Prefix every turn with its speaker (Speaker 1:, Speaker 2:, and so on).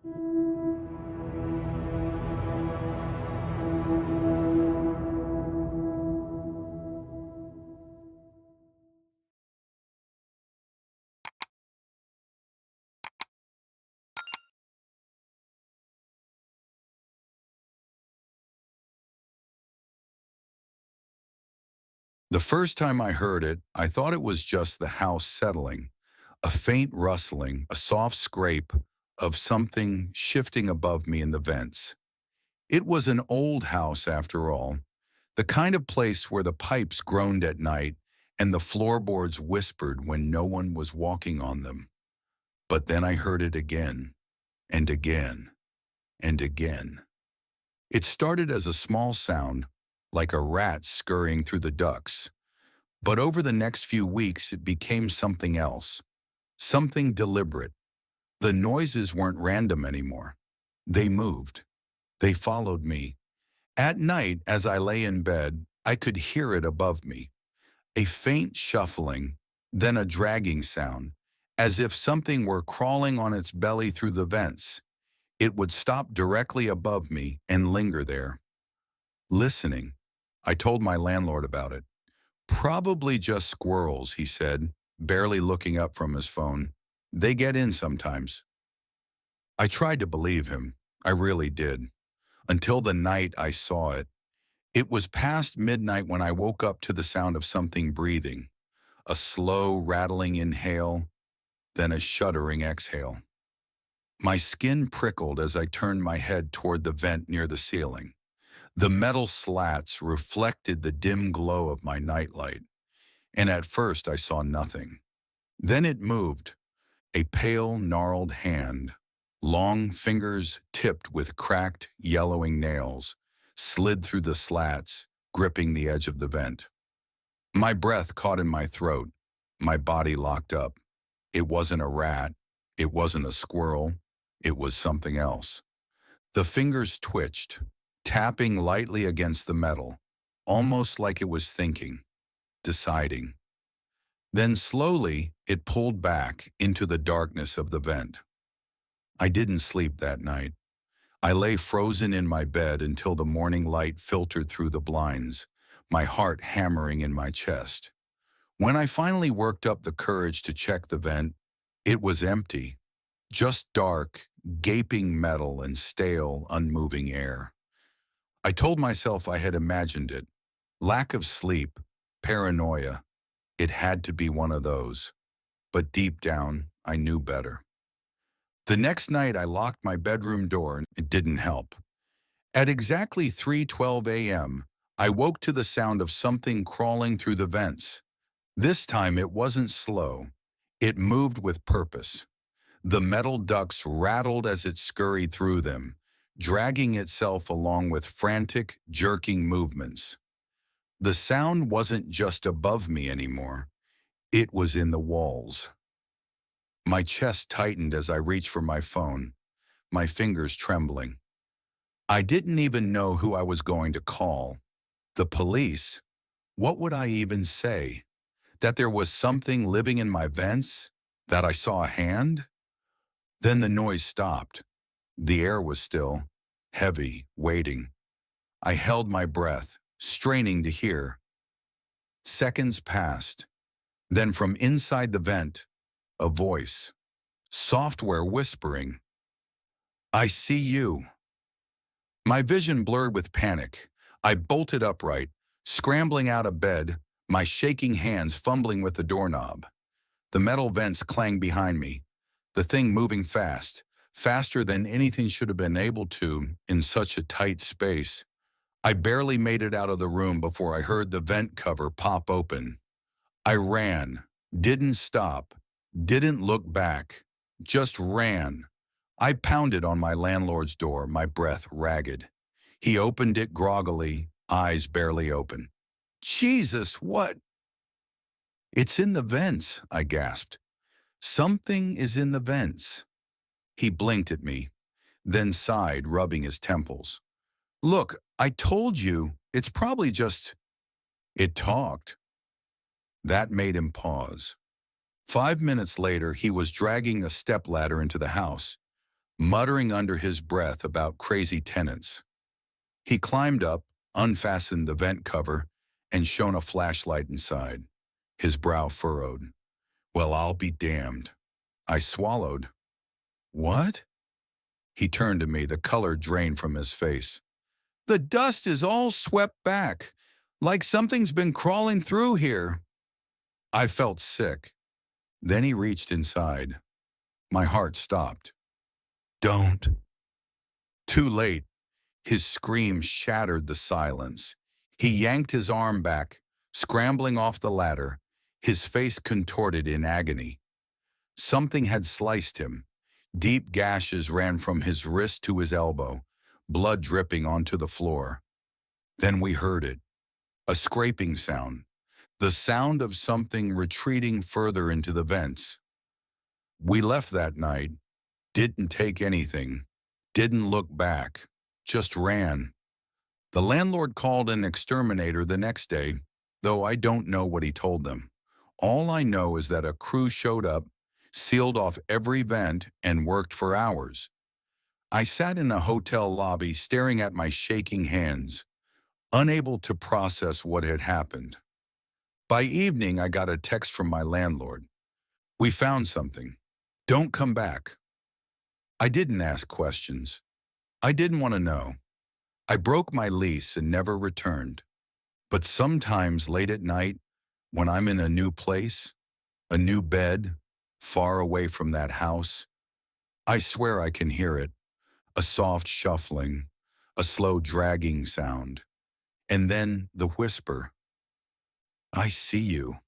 Speaker 1: The first time I heard it, I thought it was just the house settling, a faint rustling, a soft scrape of something shifting above me in the vents. It was an old house after all, the kind of place where the pipes groaned at night and the floorboards whispered when no one was walking on them. But then I heard it again, and again, and again. It started as a small sound, like a rat scurrying through the ducts. But over the next few weeks, it became something else, something deliberate. The noises weren't random anymore. They moved. They followed me. At night, as I lay in bed, I could hear it above me. A faint shuffling, then a dragging sound, as if something were crawling on its belly through the vents. It would stop directly above me and linger there. Listening, I told my landlord about it. Probably just squirrels, he said, barely looking up from his phone. They get in sometimes. I tried to believe him. I really did. Until the night I saw it. It was past midnight when I woke up to the sound of something breathing. A slow, rattling inhale, then a shuddering exhale. My skin prickled as I turned my head toward the vent near the ceiling. The metal slats reflected the dim glow of my nightlight, and at first I saw nothing. Then it moved, a pale, gnarled hand, long fingers tipped with cracked, yellowing nails, slid through the slats, gripping the edge of the vent. My breath caught in my throat, my body locked up. It wasn't a rat, it wasn't a squirrel, it was something else. The fingers twitched, tapping lightly against the metal, almost like it was thinking, deciding. Then slowly, it pulled back into the darkness of the vent. I didn't sleep that night. I lay frozen in my bed until the morning light filtered through the blinds, my heart hammering in my chest. When I finally worked up the courage to check the vent, it was empty, just dark, gaping metal and stale, unmoving air. I told myself I had imagined it. Lack of sleep, paranoia. It had to be one of those. But deep down, I knew better. The next night, I locked my bedroom door and it didn't help. At exactly 3:12 a.m., I woke to the sound of something crawling through the vents. This time it wasn't slow. It moved with purpose. The metal ducts rattled as it scurried through them, dragging itself along with frantic, jerking movements. The sound wasn't just above me anymore. It was in the walls. My chest tightened as I reached for my phone, my fingers trembling. I didn't even know who I was going to call. The police? What would I even say? That there was something living in my vents? That I saw a hand? Then the noise stopped. The air was still, heavy, waiting. I held my breath, straining to hear. Seconds passed. Then from inside the vent, a voice. Software whispering. I see you. My vision blurred with panic. I bolted upright, scrambling out of bed, my shaking hands fumbling with the doorknob. The metal vents clanged behind me, the thing moving fast, faster than anything should have been able to in such a tight space. I barely made it out of the room before I heard the vent cover pop open. I ran, didn't stop, didn't look back, just ran. I pounded on my landlord's door, my breath ragged. He opened it groggily, eyes barely open. Jesus, what? It's in the vents, I gasped. Something is in the vents. He blinked at me, then sighed, rubbing his temples. Look, I told you, it's probably just... It talked. That made him pause. 5 minutes later, he was dragging a stepladder into the house. muttering under his breath about crazy tenants. He climbed up, unfastened the vent cover, and shone a flashlight inside, his brow furrowed. Well, I'll be damned. I swallowed. What? He turned to me, the color drained from his face. The dust is all swept back, like something's been crawling through here. I felt sick. Then he reached inside. My heart stopped. Don't. Too late. His scream shattered the silence. He yanked his arm back, scrambling off the ladder, his face contorted in agony. Something had sliced him. Deep gashes ran from his wrist to his elbow, blood dripping onto the floor. Then we heard it, a scraping sound, the sound of something retreating further into the vents. We left that night, didn't take anything, didn't look back, just ran. The landlord called an exterminator the next day, though I don't know what he told them. All I know is that a crew showed up, sealed off every vent, and worked for hours. I sat in a hotel lobby staring at my shaking hands, unable to process what had happened. By evening, I got a text from my landlord. We found something. Don't come back. I didn't ask questions. I didn't want to know. I broke my lease and never returned. But sometimes late at night, when I'm in a new place, a new bed, far away from that house, I swear I can hear it, a soft shuffling, a slow dragging sound, and then the whisper, I see you.